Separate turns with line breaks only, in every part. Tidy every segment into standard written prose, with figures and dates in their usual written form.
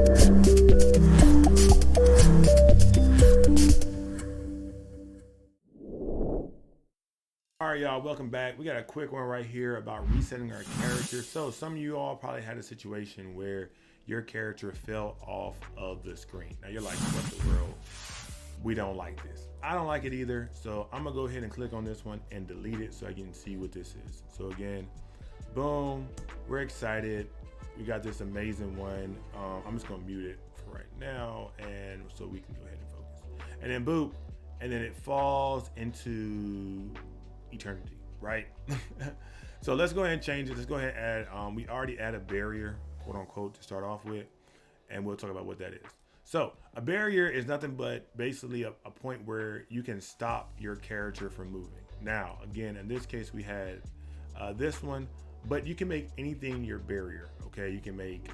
All right, y'all, welcome back. We got a quick one right here about resetting our character. So some of you all probably had a situation where your character fell off of the screen. Now you're like, what the world? We don't like this. I don't like it either. So I'm gonna go ahead and click on this one and delete it so I can see what this is. So again, boom, we're excited. We got this amazing one. I'm just gonna mute it for right now, and so we can go ahead and focus. And then boop, and then it falls into eternity, right? So let's go ahead and change it. Let's go ahead and add, we already add a barrier, quote unquote, to start off with, and we'll talk about what that is. So a barrier is nothing but basically a point where you can stop your character from moving. Now, again, in this case, we had this one, but you can make anything your barrier, okay? You can make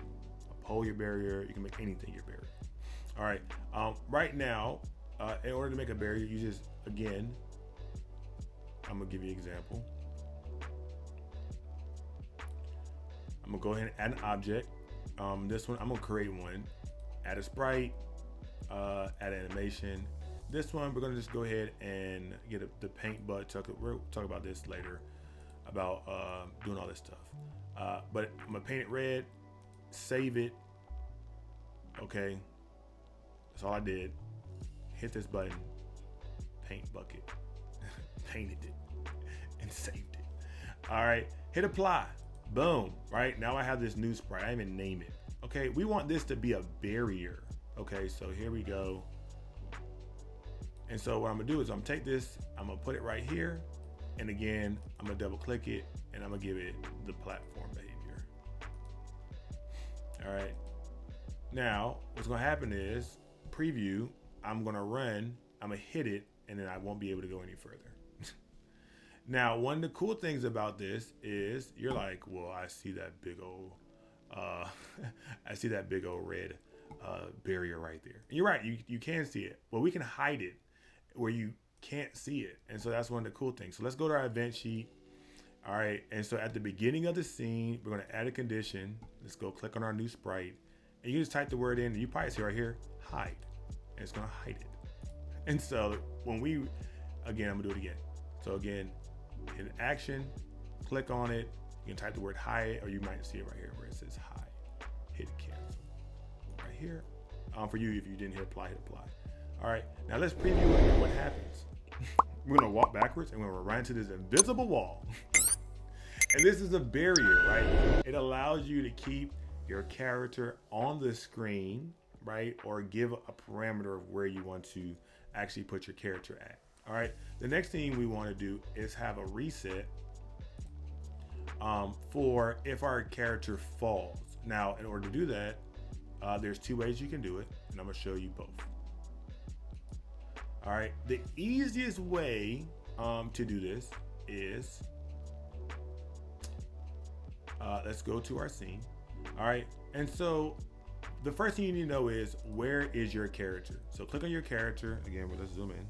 a pole your barrier, you can make anything your barrier. All right, right now, in order to make a barrier, you just, again, I'm gonna give you an example. I'm gonna go ahead and add an object. This one, I'm gonna create one, add a sprite, add animation. This one, we're gonna just go ahead and get the paint butt. We'll talk about this later, about doing all this stuff. But I'm gonna paint it red, save it. Okay, that's all I did. Hit this button, paint bucket. Painted it and saved it. All right, hit apply. Boom. Right now I have this new sprite. I didn't even name it. Okay, we want this to be a barrier. Okay, so here we go. And so what I'm gonna do is I'm gonna take this, I'm gonna put it right here, and again I'm gonna double click it and I'm gonna give it the platform behavior. All right, now what's gonna happen is preview. I'm gonna run, I'm gonna hit it, and then I won't be able to go any further. Now, one of the cool things about this is you're like, well, I see that big old, I see that big old red barrier right there. And you're right, you can see it. Well, we can hide it where you can't see it. And so that's one of the cool things. So let's go to our event sheet. All right, and so at the beginning of the scene, we're gonna add a condition. Let's go click on our new sprite. And you just type the word in, and you probably see right here, hide. And it's gonna hide it. And so when again, I'm gonna do it again. So again, hit action, click on it. You can type the word hide, or you might see it right here where it says hide. Hit cancel. Right here. For you, if you didn't hit apply, hit apply. All right, now let's preview what happens. We're gonna walk backwards and we're gonna run into this invisible wall. And this is a barrier, right? It allows you to keep your character on the screen, right? Or give a parameter of where you want to actually put your character at. All right, the next thing we want to do is have a reset for if our character falls. Now, in order to do that, there's two ways you can do it, and I'm gonna show you both. All right, the easiest way to do this is, let's go to our scene. All right, and so the first thing you need to know is, where is your character? So click on your character, again, let's zoom in.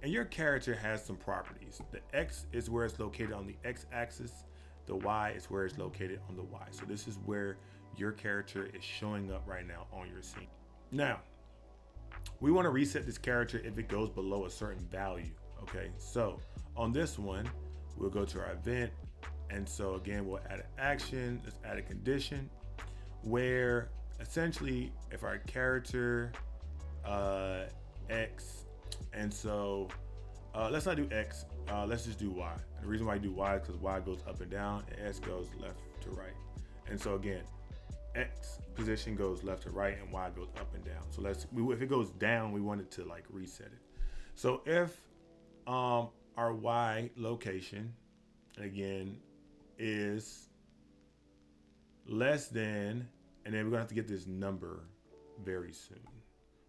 And your character has some properties. The X is where it's located on the X axis. The Y is where it's located on the Y. So this is where your character is showing up right now on your scene. Now, we want to reset this character if it goes below a certain value. Okay, so on this one, we'll go to our event. And so again, we'll add an action, let's add a condition where essentially if our character X, and so let's not do X, let's just do Y. And the reason why I do Y is because Y goes up and down and X goes left to right. And so again, X position goes left to right and Y goes up and down. So if it goes down, we want it to like reset it. So if our Y location, again, is less than, and then we're gonna have to get this number very soon.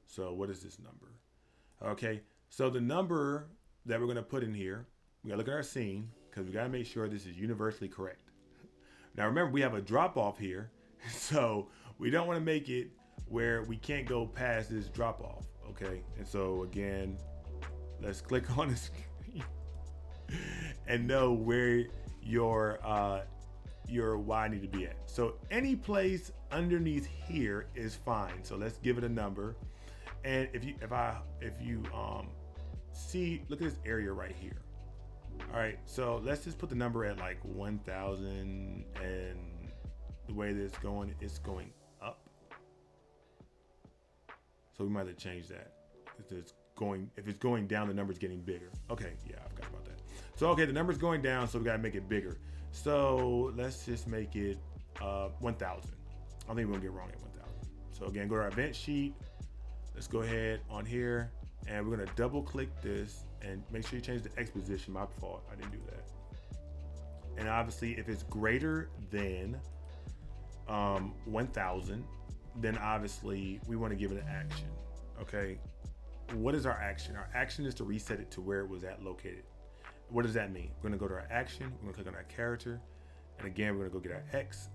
So what is this number? Okay, so the number that we're gonna put in here, we gotta look at our scene because we gotta make sure this is universally correct. Now remember, we have a drop off here, so we don't wanna make it where we can't go past this drop off, okay? And so again, let's click on the screen and know where your Y need to be at. So any place underneath here is fine. So let's give it a number. And if you see, look at this area right here. All right, so let's just put the number at like 1,000, and the way that it's going up. So we might have to change that. If it's going down, the number's getting bigger. Okay, yeah, I forgot about that. So okay, the number's going down, so we gotta make it bigger. So let's just make it 1,000. I think we won't get wrong at 1,000. So again, go to our event sheet. Let's go ahead on here, and we're gonna double click this and make sure you change the X position. My fault, I didn't do that. And obviously, if it's greater than 1,000, then obviously we want to give it an action. Okay, what is our action? Our action is to reset it to where it was located. What does that mean? We're gonna go to our action, we're gonna click on our character, and again, we're gonna go get our X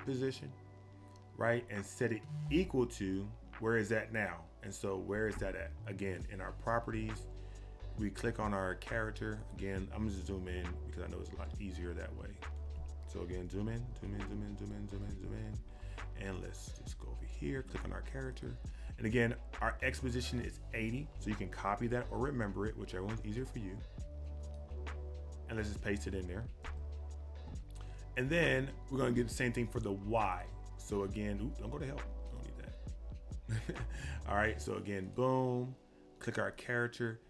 position, right? And set it equal to, where is that now? And so where is that at? Again, in our properties, we click on our character. Again, I'm gonna zoom in because I know it's a lot easier that way. So again, zoom in, zoom in, zoom in, zoom in, zoom in, zoom in. And let's just go over here, click on our character. And again, our X position is 80. So you can copy that or remember it, whichever one's easier for you. And let's just paste it in there. And then we're gonna get the same thing for the Y. So again, don't go to help, don't need that. All right, so again, boom, click our character,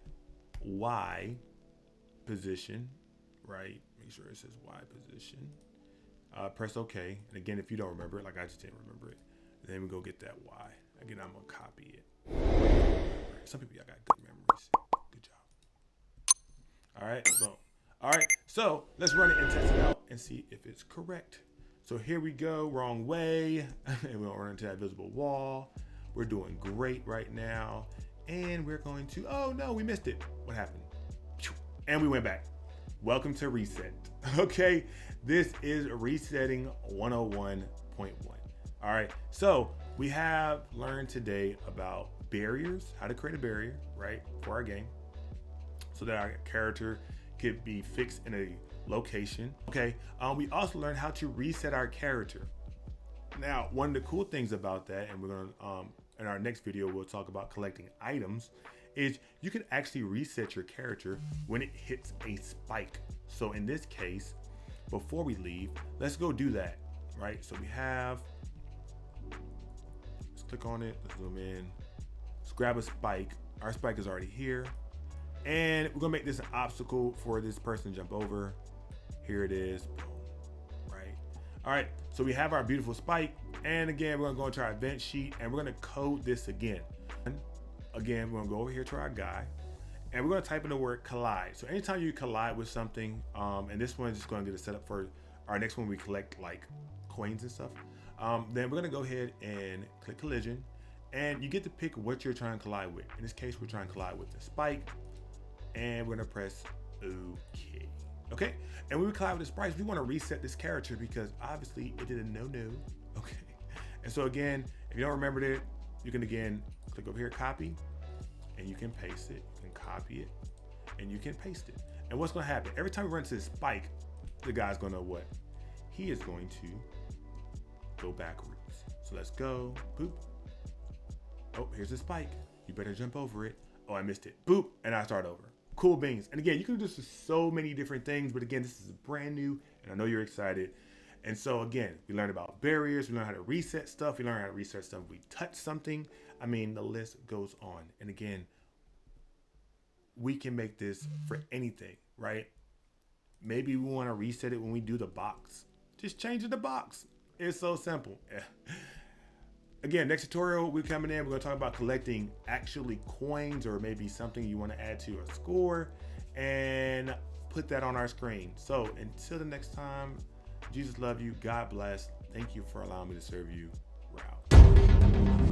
Y position, right? Make sure it says Y position. Press OK. And again, if you don't remember it, like I just didn't remember it, then we go get that Y. Again, I'm gonna copy it. Some people, y'all got good memories. Good job. All right, boom. All right, so let's run it and test it out and see if it's correct. So here we go, wrong way. And we don't run into that visible wall. We're doing great right now. And we're going to, oh no, we missed it. What happened? And we went back. Welcome to reset. Okay, this is resetting 101.1. All right, so we have learned today about barriers, how to create a barrier, right, for our game, so that our character could be fixed in a location. Okay, we also learned how to reset our character. Now, one of the cool things about that, and we're gonna, in our next video, we'll talk about collecting items, is you can actually reset your character when it hits a spike. So in this case, before we leave, let's go do that, right? So we have, let's click on it, let's zoom in, let's grab a spike. Our spike is already here. And we're gonna make this an obstacle for this person to jump over. Here it is, boom, right? All right, so we have our beautiful spike. And again, we're gonna go into our event sheet and we're gonna code this again. Again, we're gonna go over here to our guy and we're gonna type in the word collide. So anytime you collide with something, and this one is just gonna get it set up for our next one, we collect like coins and stuff. Then we're gonna go ahead and click collision and you get to pick what you're trying to collide with. In this case, we're trying to collide with the spike and we're gonna press OK. Okay, and when we collide with the sprites, we wanna reset this character because obviously it did a no-no. Okay, and so again, if you don't remember it, you can again click over here, copy, and you can paste it. You can copy it, and you can paste it. And what's gonna happen? Every time we run to this spike, the guy's gonna what? He is going to go backwards. So let's go, boop. Oh, here's the spike. You better jump over it. Oh, I missed it. Boop, and I start over. Cool beans. And again, you can do this with so many different things, but again, this is brand new, and I know you're excited. And so again, we learned about barriers, we learned how to reset stuff, we learned how to reset stuff if we touch something. I mean, the list goes on. And again, we can make this for anything, right? Maybe we want to reset it when we do the box. Just change the box. It's so simple. Again, next tutorial, we're coming in, we're gonna talk about collecting actually coins or maybe something you want to add to your score and put that on our screen. So until the next time, Jesus love you. God bless. Thank you for allowing me to serve you. We're out.